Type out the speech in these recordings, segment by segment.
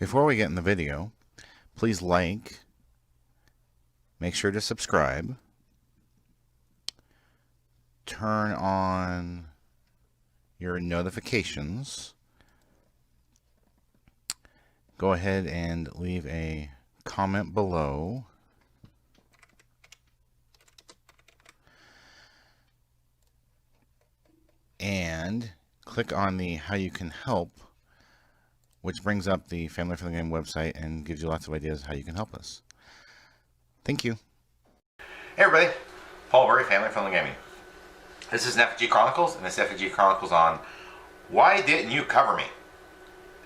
Before we get in the video, please like, make sure to subscribe, turn on your notifications, go ahead and leave a comment below, and click on the how you can help, which brings up the Family Friendly Game website and gives you lots of ideas how you can help us. Thank you. Hey everybody, Paul Burry, Family Friendly Gaming. This is an FFG Chronicles, and this FFG Chronicles on why didn't you cover me?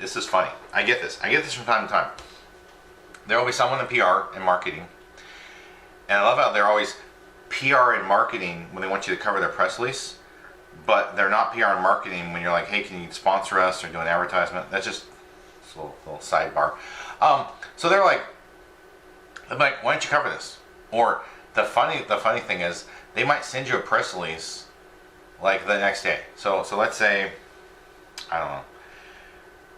This is funny. I get this from time to time. There will be someone in PR and marketing, and I love how they're always PR and marketing when they want you to cover their press release, but they're not PR and marketing when you're like, hey, can you sponsor us or do an advertisement? That's just a little sidebar. So they're like, why don't you cover this? Or the funny thing is, they might send you a press release like the next day. So let's say, I don't know,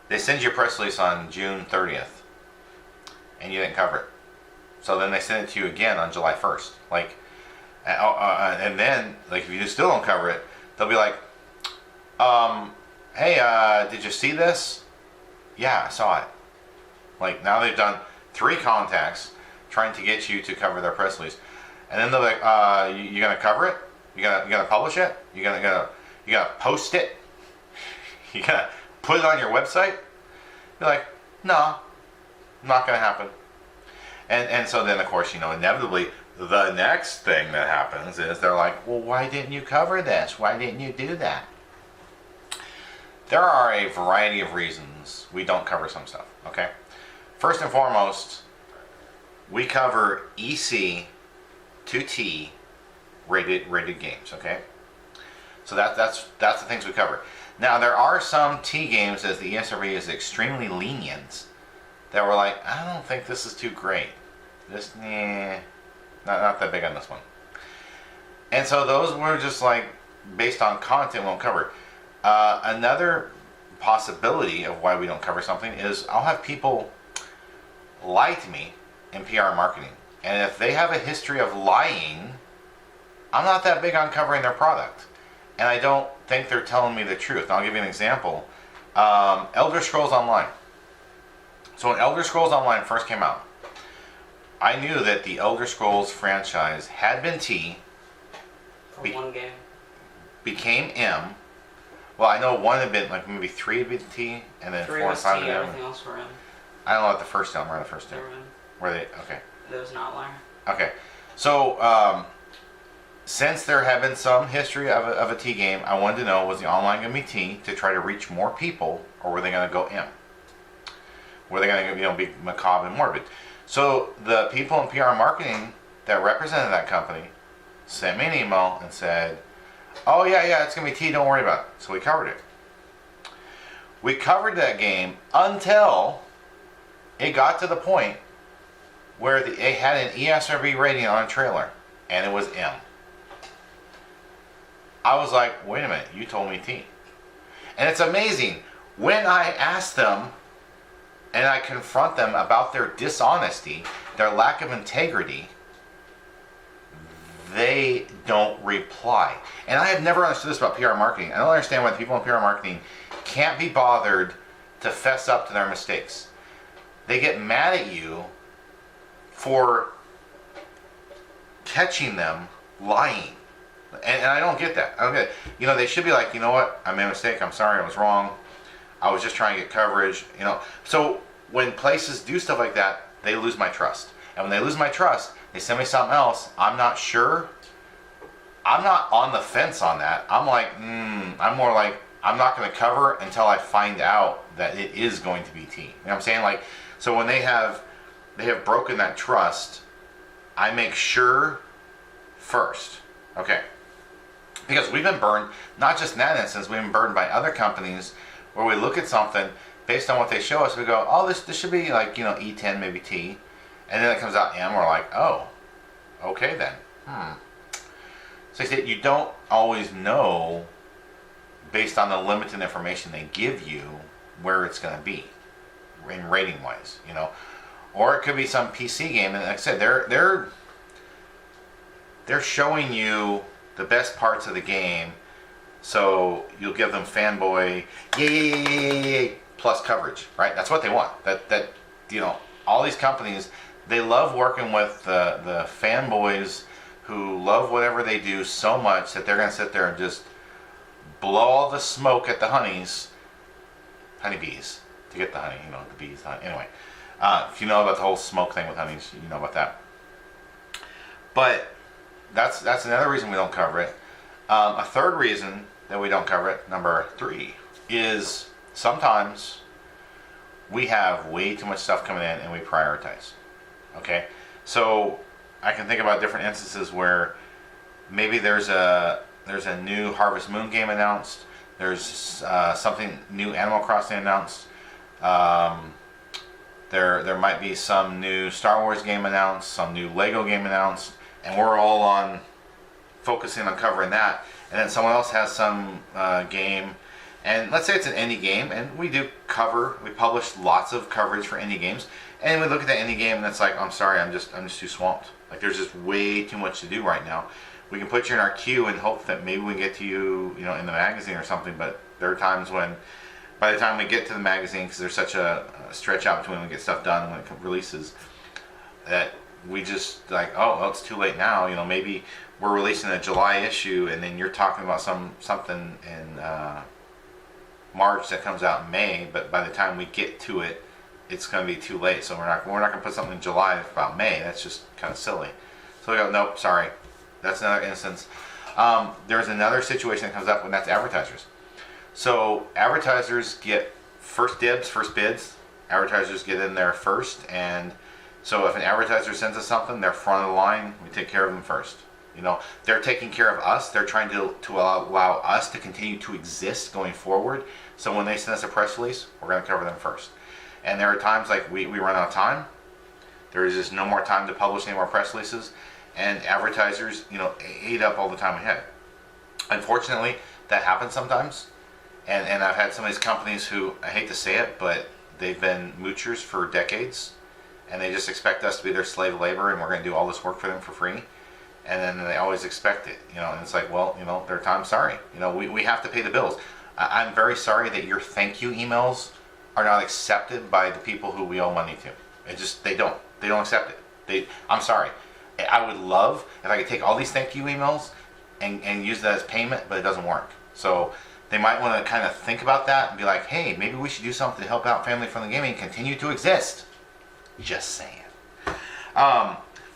they send you a press release on June 30th, and you didn't cover it. So then they send it to you again on July 1st. Like, and then like if you still don't cover it, they'll be like, hey, did you see this? Yeah, I saw it. Like, now they've done 3 contacts trying to get you to cover their press release, and then they're like, you gonna cover it? You gonna publish it? You gonna post it? You gonna put it on your website? You're like, no, not gonna happen. And so then of course, you know, inevitably the next thing that happens is they're like, well, why didn't you cover this? Why didn't you do that? There are a variety of reasons we don't cover some stuff, okay? First and foremost, we cover EC to T rated games, okay? So that's the things we cover. Now there are some T games, as the ESRB is extremely lenient, that we're like, I don't think this is too great. This, not that big on this one. And so those were just like, based on content, won't cover. Another possibility of why we don't cover something is I'll have people lie to me in PR and marketing. And if they have a history of lying, I'm not that big on covering their product. And I don't think they're telling me the truth. And I'll give you an example. Elder Scrolls Online. So when Elder Scrolls Online first came out, I knew that the Elder Scrolls franchise had been T. For one game. Became M. Well, I know one had been, like maybe 3 had been T, and then 4 and 5 had been M. Everything else were M. I don't know what the first M, where the first two. They were M. Were they? Okay. There was an outlier. Okay. So, since there had been some history of a T game, I wanted to know, was the online going to be T to try to reach more people, or were they going to go M? Were they going to, be macabre and morbid? So the people in PR and marketing that represented that company sent me an email and said, oh yeah, it's going to be T, don't worry about it. So we covered it. We covered that game until it got to the point where it had an ESRB rating on a trailer, and it was M. I was like, wait a minute, you told me T. And it's amazing, when I ask them and I confront them about their dishonesty, their lack of integrity, they don't reply. And I have never understood this about PR marketing. I don't understand why the people in PR marketing can't be bothered to fess up to their mistakes. They get mad at you for catching them lying. And I don't get that. I don't get it. You know, they should be like, you know what, I made a mistake, I'm sorry, I was wrong. I was just trying to get coverage, you know. So when places do stuff like that, they lose my trust. And when they lose my trust, they send me something else, I'm not sure. I'm not on the fence on that. I'm like, I'm more like, I'm not going to cover until I find out that it is going to be T. You know what I'm saying? Like, so when they have broken that trust, I make sure first. Okay. Because we've been burned, not just in that instance, we've been burned by other companies where we look at something based on what they show us, we go, oh, this should be like, you know, E10, maybe T. And then it comes out M, we're like, oh, okay then. So I said, you don't always know based on the limited information they give you where it's going to be. in rating wise, or it could be some PC game. And like I said, they're showing you the best parts of the game, so you'll give them fanboy yay plus coverage, right? That's what they want. That all these companies, they love working with the fanboys who love whatever they do so much that they're going to sit there and just blow all the smoke at the honeybees to get the honey, the bees, honey. Anyway, if you know about the whole smoke thing with honeys, you know about that. But that's another reason we don't cover it. A third reason that we don't cover it, number 3, is sometimes we have way too much stuff coming in and we prioritize. Okay, so I can think about different instances where maybe there's a new Harvest Moon game announced. There's something new Animal Crossing announced. There might be some new Star Wars game announced, some new Lego game announced, and we're all on focusing on covering that. And then someone else has some game, and let's say it's an indie game, and we publish lots of coverage for indie games, and we look at that indie game and it's like, I'm sorry, I'm just too swamped. Like, there's just way too much to do right now. We can put you in our queue and hope that maybe we can get to you, in the magazine or something, but there are times when by the time we get to the magazine, because there's such a stretch out between when we get stuff done when it releases, that we just like, oh, well, it's too late now. Maybe we're releasing a July issue, and then you're talking about something in March that comes out in May. But by the time we get to it, it's going to be too late. So we're not going to put something in July about May. That's just kind of silly. So we go, nope, sorry. That's another instance. There's another situation that comes up, and that's advertisers. So advertisers get first dibs, first bids. Advertisers get in there first, and so if an advertiser sends us something, they're front of the line. We take care of them first. They're taking care of us. They're trying to allow us to continue to exist going forward. So when they send us a press release, we're going to cover them first. And there are times like we run out of time. There is just no more time to publish any more press releases, and advertisers, ate up all the time we had. Unfortunately, that happens sometimes. And I've had some of these companies who, I hate to say it, but they've been moochers for decades, and they just expect us to be their slave labor, and we're going to do all this work for them for free. And then they always expect it, and it's like, well, there are times, sorry, we have to pay the bills. I'm very sorry that your thank you emails are not accepted by the people who we owe money to. They don't accept it. I'm sorry. I would love if I could take all these thank you emails and use that as payment, but it doesn't work. So they might want to kind of think about that and be like, hey, maybe we should do something to help out Family Friendly Gaming continue to exist. Just saying.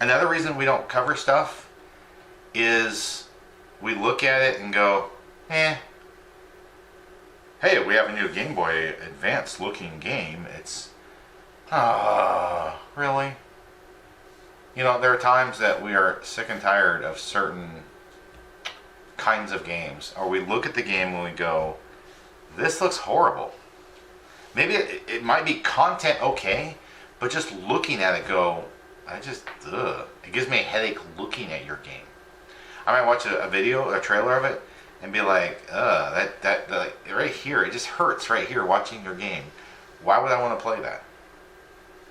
Another reason we don't cover stuff is we look at it and go, hey, we have a new Game Boy Advance looking game. It's, really? There are times that we are sick and tired of certain kinds of games, or we look at the game and we go, this looks horrible. Maybe it might be content okay, but just looking at it go, it gives me a headache looking at your game. I might watch a trailer of it, and be like, that right here, it just hurts right here watching your game. Why would I want to play that?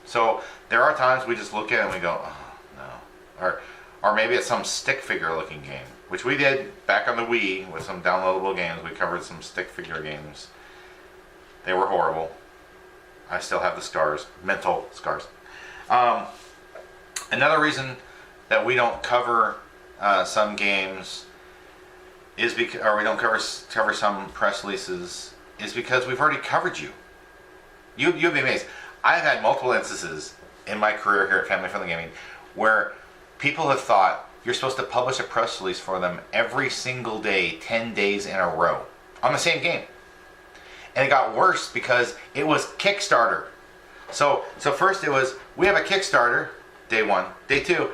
So there are times we just look at it and we go, oh no. Or maybe it's some stick figure looking game, which we did back on the Wii with some downloadable games. We covered some stick figure games. They were horrible. I still have the scars, mental scars. Another reason that we don't cover some games is because, or we don't cover some press releases, is because we've already covered you. You'd be amazed. I've had multiple instances in my career here at Family Friendly Gaming where people have thought you're supposed to publish a press release for them every single day, 10 days in a row, on the same game. And it got worse because it was Kickstarter. So first it was, we have a Kickstarter, day 1. Day 2,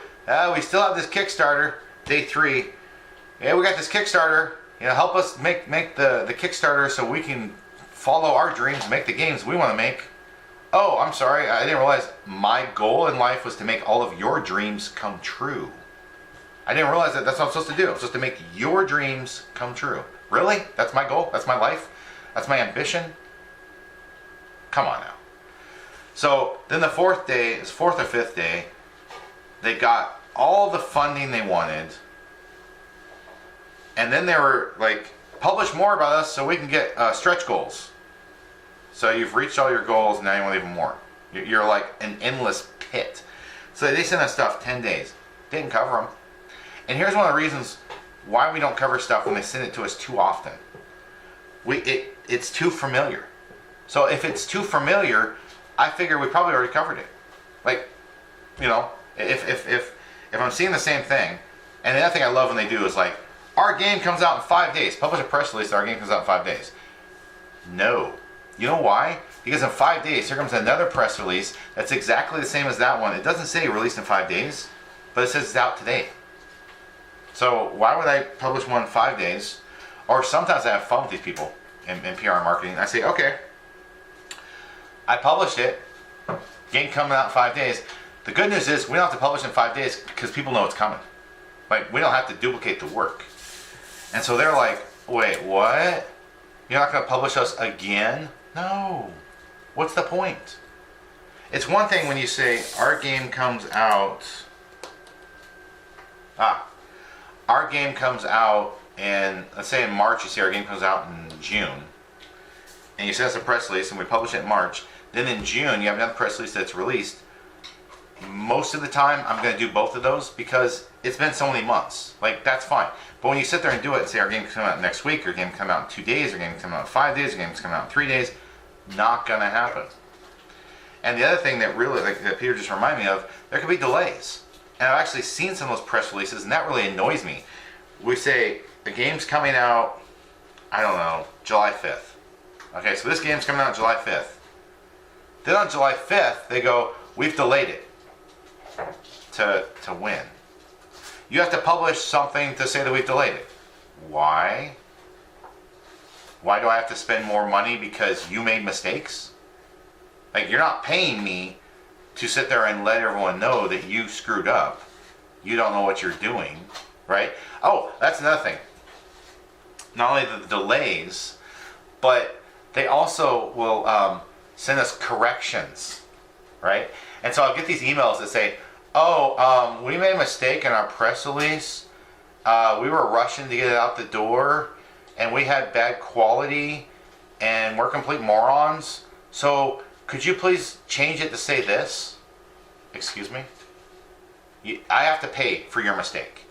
we still have this Kickstarter, day 3. Yeah, we got this Kickstarter, help us make the Kickstarter so we can follow our dreams and make the games we want to make. Oh, I'm sorry, I didn't realize my goal in life was to make all of your dreams come true. I didn't realize that that's what I'm supposed to do. I'm supposed to make your dreams come true. Really? That's my goal? That's my life? That's my ambition? Come on now. So then the fourth or fifth day, they got all the funding they wanted. And then they were like, publish more about us so we can get stretch goals. So you've reached all your goals, and now you want even more. You're like an endless pit. So they sent us stuff 10 days. Didn't cover them. And here's one of the reasons why we don't cover stuff when they send it to us too often. It's too familiar. So if it's too familiar, I figure we probably already covered it. Like, you know, if I'm seeing the same thing, and the other thing I love when they do is like, our game comes out in 5 days. Publish a press release that our game comes out in 5 days. No. You know why? Because in 5 days, here comes another press release that's exactly the same as that one. It doesn't say released in 5 days, but it says it's out today. So why would I publish one in 5 days? Or sometimes I have fun with these people in PR and marketing. I say, okay, I published it. Game coming out in 5 days. The good news is we don't have to publish in 5 days because people know it's coming. Like, we don't have to duplicate the work. And so they're like, wait, what? You're not going to publish us again? No. What's the point? It's one thing when you say, our game comes out... Our game comes out in, let's say in March, you say our game comes out in June. And you send us a press release and we publish it in March. Then in June, you have another press release that's released. Most of the time, I'm going to do both of those because it's been so many months. Like, that's fine. But when you sit there and do it and say our game can come out next week, our game can come out in 2 days, our game can come out in 5 days, our game can come out in 3 days, not going to happen. And the other thing that really, like, that Peter just reminded me of, there could be delays. And I've actually seen some of those press releases, and that really annoys me. We say, the game's coming out, I don't know, July 5th. Okay, so this game's coming out July 5th. Then on July 5th, they go, we've delayed it. To win. You have to publish something to say that we've delayed it. Why? Why do I have to spend more money because you made mistakes? Like, you're not paying me to sit there and let everyone know that you screwed up. You don't know what you're doing, right? Oh, that's another thing. Not only the delays, but they also will send us corrections, right? And so I'll get these emails that say, oh, we made a mistake in our press release. We were rushing to get it out the door, and we had bad quality, and we're complete morons. So could you please change it to say this? Excuse me? I have to pay for your mistake.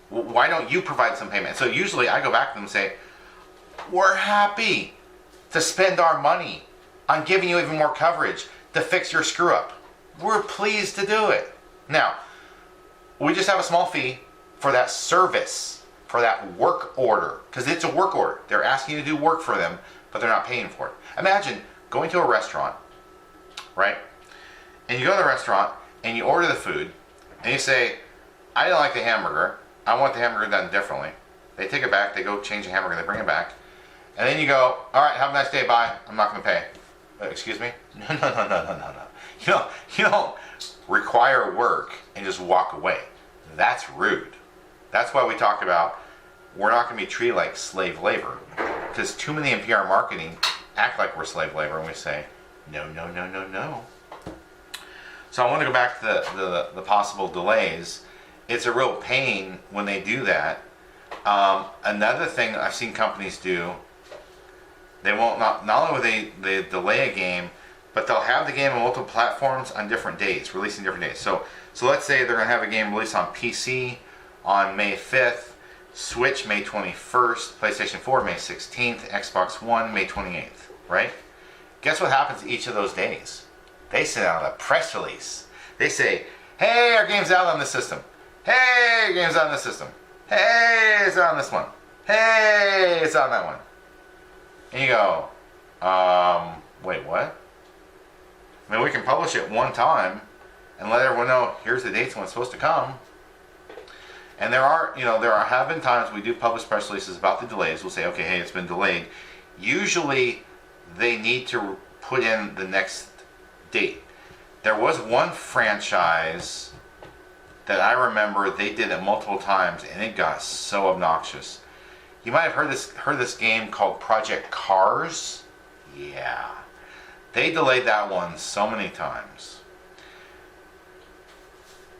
Why don't you provide some payment? So usually I go back to them and say, we're happy to spend our money on giving you even more coverage to fix your screw up. We're pleased to do it. Now, we just have a small fee for that service, for that work order, because it's a work order. They're asking you to do work for them, but they're not paying for it. Imagine going to a restaurant, right? And you go to the restaurant and you order the food and you say, I didn't like the hamburger. I want the hamburger done differently. They take it back, they go change the hamburger, they bring it back. And then you go, all right, have a nice day, bye. I'm not going to pay. Excuse me? No. You don't require work and just walk away. That's rude. That's why we talk about we're not going to be treated like slave labor, because too many in PR marketing act like we're slave labor, and we say no. So I want to go back to the possible delays. It's a real pain when they do that. Another thing I've seen companies do, they won't not only will they delay a game, but they'll have the game on multiple platforms on different days, releasing different days. So let's say they're going to have a game released on PC on May 5th, Switch May 21st, PlayStation 4 May 16th, Xbox One May 28th, right? Guess what happens each of those days? They send out a press release. They say, hey, our game's out on this system. Hey, our game's out on this system. Hey, it's out on this one. Hey, it's out on that one. And you go, wait, what? I mean, we can publish it one time and let everyone know here's the dates when it's supposed to come. And there have been times we do publish press releases about the delays. We'll say, okay, hey, it's been delayed. Usually they need to put in the next date. There was one franchise that I remember they did it multiple times and it got so obnoxious. You might have heard this game called Project Cars. Yeah. They delayed that one so many times.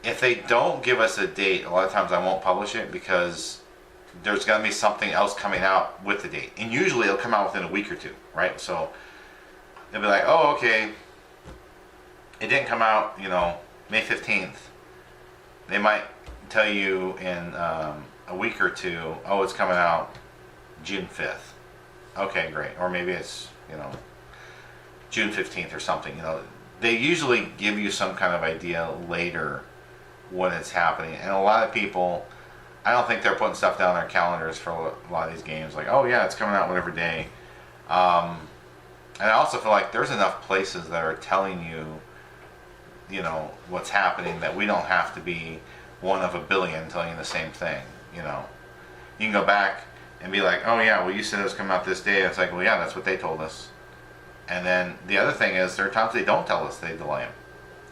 If they don't give us a date, a lot of times I won't publish it because there's going to be something else coming out with the date. And usually it'll come out within a week or two, right? So they'll be like, oh, okay, it didn't come out, May 15th. They might tell you in a week or two, oh, it's coming out June 5th. Okay, great. Or maybe it's, June 15th or something. They usually give you some kind of idea later when it's happening. And a lot of people, I don't think they're putting stuff down their calendars for a lot of these games. Like, oh yeah, it's coming out whatever day. And I also feel like there's enough places that are telling you, what's happening, that we don't have to be one of a billion telling you the same thing. You can go back and be like, oh yeah, well you said it was coming out this day. It's like, well yeah, that's what they told us. And then the other thing is, there are times they don't tell us, they delay them.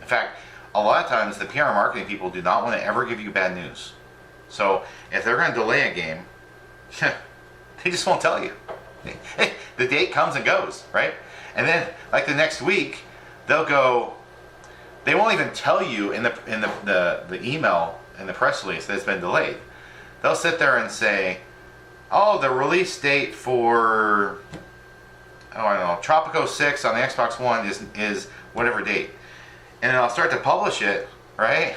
In fact, a lot of times the PR marketing people do not want to ever give you bad news. So if they're going to delay a game, they just won't tell you. The date comes and goes, right? And then like the next week, they'll go, they won't even tell you in the email and the press release that it's been delayed. They'll sit there and say, oh, the release date for, I don't know, Tropico 6 on the Xbox One is whatever date. And then I'll start to publish it, right?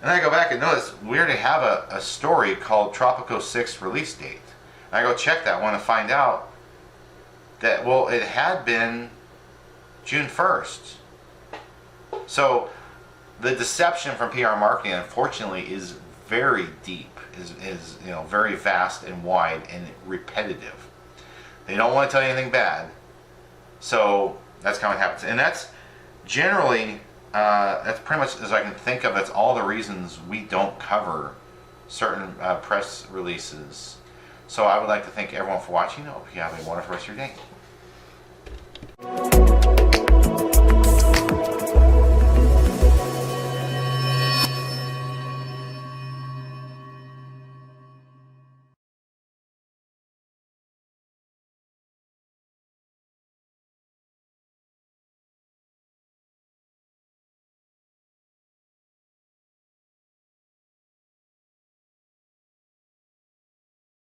And then I go back and notice we already have a story called Tropico 6 release date. And I go check that one and find out that, well, it had been June 1st. So the deception from PR marketing, unfortunately, is very deep, is very vast and wide and repetitive. They don't want to tell you anything bad. So that's kind of what happens. And that's generally, that's pretty much, as I can think of, that's all the reasons we don't cover certain press releases. So I would like to thank everyone for watching. I hope you have a wonderful rest of your day.